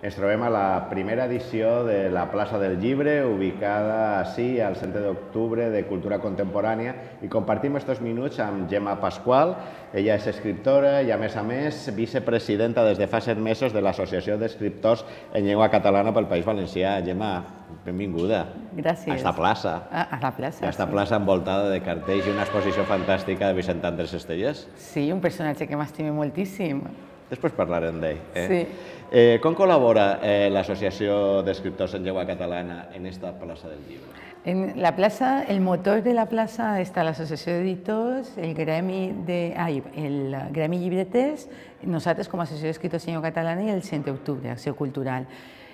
Ens trobem a la primera edició de la Plaça del Llibre, ubicada així al Centre d'Octubre de Cultura Contemporània, i compartim estos minuts amb Gemma Pasqual. Ella és escriptora i, a més, vicepresidenta des de fa 7 mesos de l'Associació d'Escriptors en Llengua Catalana pel País Valencià. Gemma, benvinguda. Gràcies. A esta plaça. A la plaça, a esta plaça envoltada de cartells i una exposició fantàstica de Vicent Andrés Estellés. Sí, un personatge que m'estime moltíssim. Després parlarem d'ell. Sí. Com col·labora l'Associació d'Escriptors en Llengua Catalana en esta Plaça del Llibre? En la plaça, el motor de la plaça està l'Associació d'Editors, el Gremi Llibreters, nosaltres com a Associació d'Escriptors en Llengua Catalana i el Centre d'Octubre, Acció Cultural.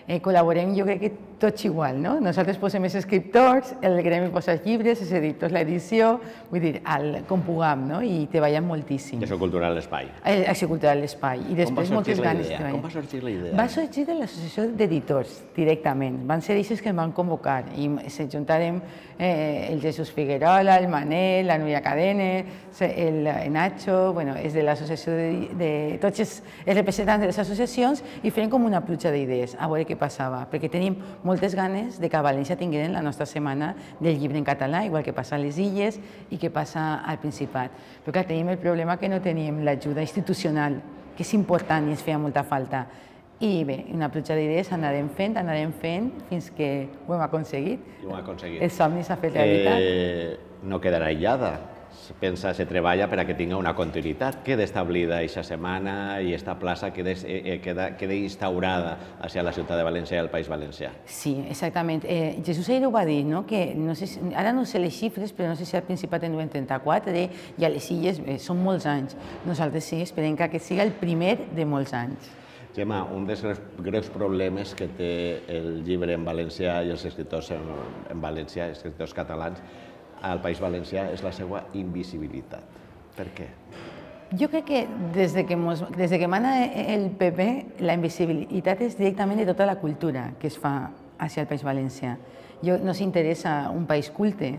Col·laborem, jo crec que tots igual, no? Nosaltres posem els escriptors, el gremi posa els llibres, els editors l'edició, vull dir, com puguem, no? I treballem moltíssim. Acció Cultural l'Espai. Acció Cultural l'Espai. I després moltes ganes de treballar. Com va sorgir la idea? Va sorgir de l'Associació d'Editors, directament. Van ser ells que em van convocar i s'ajuntarem el Jesús Figuerola, el Manel, la Núria Cadene, el Nacho, bueno, és de l'associació de tots els representants de les associacions i fem com una pluja d'idees, a veure què passava, perquè tenim moltes ganes de que a València tinguem la nostra setmana del llibre en català, igual que passa a les Illes i que passa al Principat. Però clar, tenim el problema que no tenim l'ajuda institucional, que és important i ens feia molta falta. I bé, una pluja d'idees anarem fent fins que ho hem aconseguit. Ho hem aconseguit. El somni s'ha fet realitat. No quedarà aïllada. Se treballa per a que tingui una continuïtat. Queda establida aquesta setmana i aquesta plaça queda instaurada hacia la ciutat de València i el País Valencià. Sí, exactament. Jesús ahir ho va dir, que ara no sé les xifres, però no sé si al Principat en 34 i a les Illes són molts anys. Nosaltres sí, esperem que aquest sigui el primer de molts anys. Gemma, un dels greus problemes que té el llibre en valencià i els escriptors en valencià, escriptors catalans, al País Valencià és la seva invisibilitat. Per què? Jo crec que des de que mana el PP, la invisibilitat és directament de tota la cultura que es fa hacia el País Valencià. No s'interessa un país culte,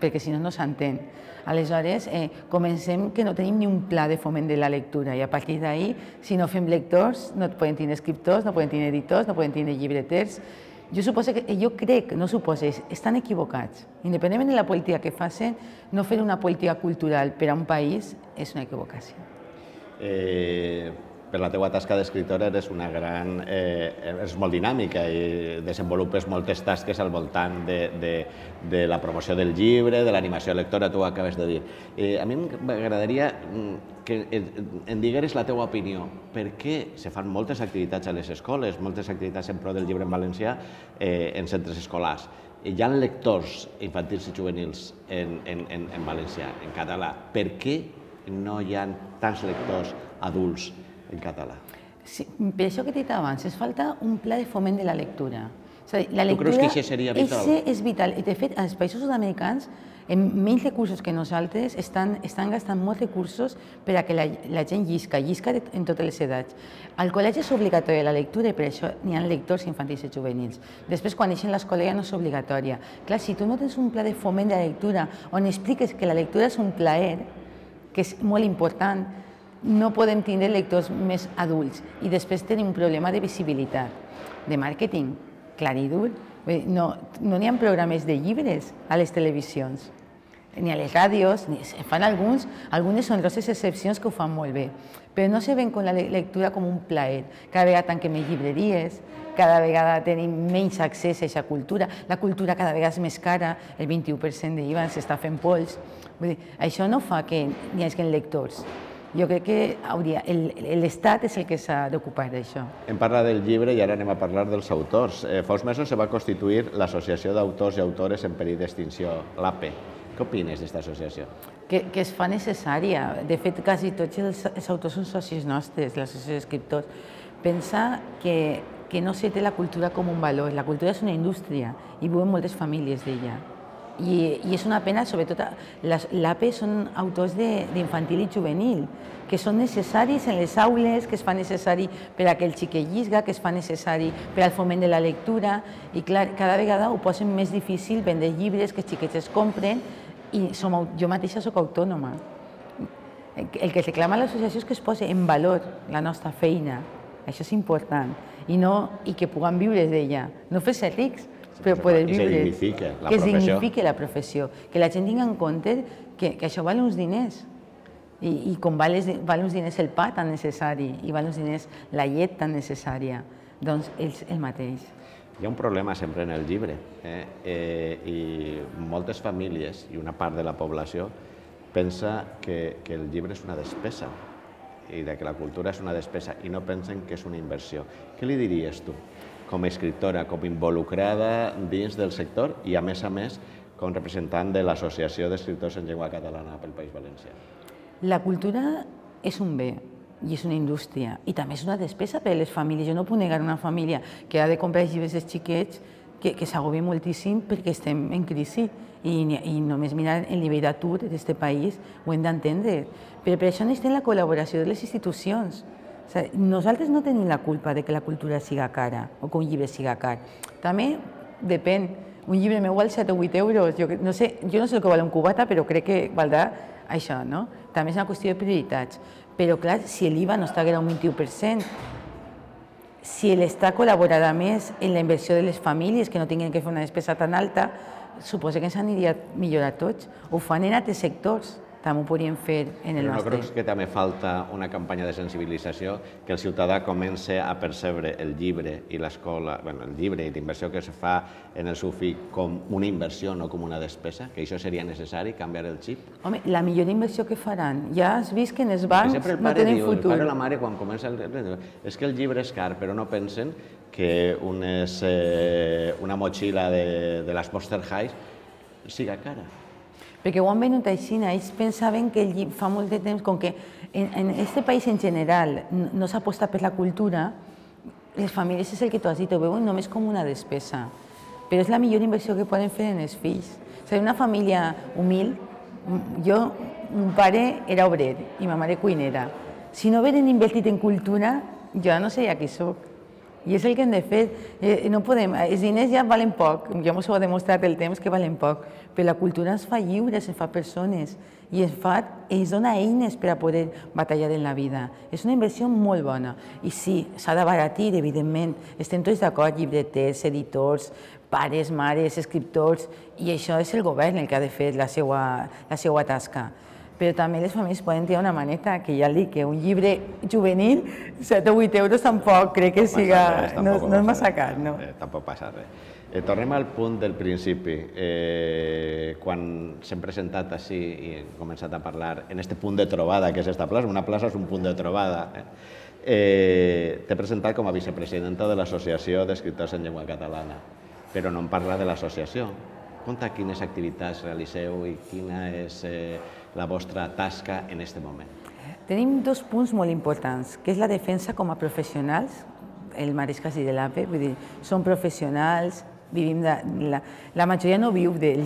perquè si no, no s'entén. Aleshores, comencem que no tenim ni un pla de foment de la lectura i a partir d'ahir, si no fem lectors, no poden tenir escriptors, no poden tenir editors, no poden tenir llibreters. Jo crec, no suposo, estan equivocats. Independentment de la política que facin, no fer una política cultural per a un país és una equivocació. Per la teua tasca d'escriptora és molt dinàmica i desenvolupes moltes tasques al voltant de la promoció del llibre, de l'animació lectora, tu ho acabes de dir. A mi m'agradaria que em digueres la teua opinió. Per què se fan moltes activitats a les escoles, moltes activitats en pro del llibre en valencià en centres escolars? Hi ha lectors infantils i juvenils en valencià, en català. Per què no hi ha tants lectors adults en català? Per això que t'he dit abans, ens falta un pla de foment de la lectura. Tu creus que això seria vital? Això és vital. De fet, als països sud-americans, amb menys recursos que nosaltres, estan gastant molts recursos per a que la gent llisca en totes les edats. Al col·legi és obligatòria la lectura i per això n'hi ha lectors infantils i juvenils. Després, quan eixen l'escola ja no és obligatòria. Clar, si tu no tens un pla de foment de la lectura on expliques que la lectura és un plaer, que és molt important, no podem tindre lectors més adults i després tenim un problema de visibilitat, de màrqueting, clar i dur. No n'hi ha programes de llibres a les televisions, ni a les ràdios, fan algunes honroses excepcions que ho fan molt bé, però no se ven com la lectura com un plaer. Cada vegada tanquem les llibreries, cada vegada tenim menys accés a aquesta cultura, la cultura cada vegada és més cara, el 21% d'IVA s'està fent pols. Això no fa que n'hi hagi lectors. Jo crec que l'Estat és el que s'ha d'ocupar d'això. Hem parlat del llibre i ara anem a parlar dels autors. Fa uns mesos se va constituir l'Associació d'Autors i Autores en perill d'extinció, l'APE. Què opines d'aquesta associació? Que es fa necessària. De fet, quasi tots els autors són socis nostres, l'Associació d'Escriptors. Pensa que no se té la cultura com un valor. La cultura és una indústria i viuen moltes famílies d'ella. I és una pena, sobretot, l'APE són autors d'infantil i juvenil, que són necessaris en les aules, que es fa necessari per a que el xiquet llisga, que es fa necessari per al foment de la lectura, i clar, cada vegada ho posen més difícil vendre llibres que els xiquets es compren, i jo mateixa soc autònoma. El que reclama l'associació és que es posi en valor la nostra feina, Això és important. I que puguem viure d'ella. No fer-se rics, però poder viure. Que signifique la professió. Que signifique la professió. Que la gent tingui en compte que això val uns diners. I com val uns diners el pa tan necessari i val uns diners la llet tan necessària, doncs és el mateix. Hi ha un problema sempre en el llibre i moltes famílies i una part de la població pensa que el llibre és una despesa i que la cultura és una despesa i no pensen que és una inversió. Què li diries tu com a escriptora, com involucrada dins del sector i a més com representant de l'Associació d'Escriptors en Llengua Catalana pel País Valencià? La cultura és un bé i és una indústria i també és una despesa per a les famílies. Jo no puc negar una família que ha de comprar llibres dels xiquets que s'agobia moltíssim perquè estem en crisi i només mirar el nivell d'atur d'aquest país ho hem d'entendre. Però per això necessitem la col·laboració de les institucions. Nosaltres no tenim la culpa de que la cultura siga cara o que un llibre siga car. També depèn. Un llibre meu val 7 o 8 euros. Jo no sé el que val un cubata, però crec que valdrà això, no? També és una qüestió de prioritats. Però, clar, si l'IVA no estiguera un 21%, si l'Estat col·laborarà més en la inversió de les famílies, que no tinguin que fer una despesa tan alta, suposo que ens aniria millor a tots. Ho fan en altres sectors, també ho podríem fer en el nostre. No creus que també falta una campanya de sensibilització, que el ciutadà comenci a percebre el llibre i l'escola, el llibre i l'inversió que es fa en el seu fill com una inversió, no com una despesa? Que això seria necessari, canviar el xip? Home, la millor inversió que faran. Ja has vist que en els bancs no tenen futur. El pare o la mare, quan comença és que el llibre és car, però no pensen que una motxilla de les Monster High siga cara. Perquè ho han venut així, ells pensaven que fa molt de temps, com que en aquest país en general no s'aposta per la cultura, les famílies és el que tu has dit, ho veuen només com una despesa. Però és la millor inversió que poden fer en els fills. Una família humil, mon pare era obrer i ma mare cuinera. Si no hagueren invertit en cultura, jo no sé qui soc. I és el que hem de fer. No podem, els diners ja valen poc, ja m'ho ha demostrat el temps que valen poc, però la cultura ens fa lliures, ens fa persones i ens dona eines per a poder batallar en la vida. És una inversió molt bona. I sí, s'ha d'abaratir, evidentment. Estem tots d'acord, llibreters, editors, pares, mares, escriptors, i això és el govern el que ha de fer la seva tasca. Però també les famílies poden tirar una maneta, que ja dic que un llibre juvenil, 7 o 8 euros tampoc crec que siga... No és massa car, no. Tampoc passa res. Tornem al punt del principi. Quan s'hem presentat així i hem començat a parlar en aquest punt de trobada, que és esta plaça, una plaça és un punt de trobada, t'he presentat com a vicepresidenta de l'Associació d'Escriptors en Llengua Catalana, però no em parla de l'associació. Conta quines activitats realiseu i quina és la vostra tasca en aquest moment. Tenim 2 punts molt importants, que és la defensa com a professionals, el Mariscas i de l'APE, vull dir, som professionals, vivim la majoria no viu del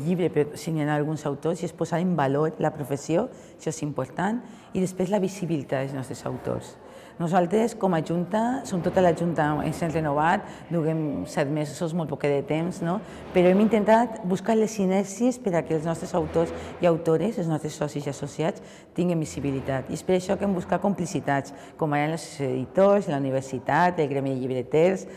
llibre, però sí n'hi ha alguns autors, i és posar en valor la professió, això és important, i després la visibilitat dels nostres autors. Nosaltres, com a Junta, som tota la Junta, ens hem renovat, duguem 7 mesos, molt poc de temps, però hem intentat buscar les sinergies per a que els nostres autors i autores, els nostres socis i associats, tinguin visibilitat. I és per això que hem buscat complicitats, com ara els editors, la universitat, el gremi de llibreters,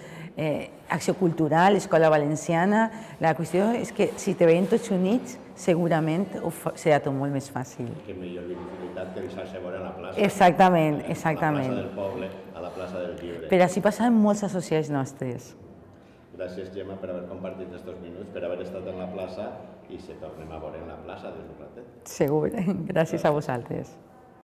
Acció Cultural, l'Escola Valenciana. La qüestió és que si te veiem tots units, segurament serà tot molt més fàcil. Que millor visibilitat que deixar-se veure a la plaça. Exactament. A la plaça del poble, a la plaça del llibre. Però així passen molts associats nostres. Gràcies, Gemma, per haver compartit aquests minuts, per haver estat en la plaça i se tornem a veure en la plaça des d'un ratet. Segur. Gràcies a vosaltres.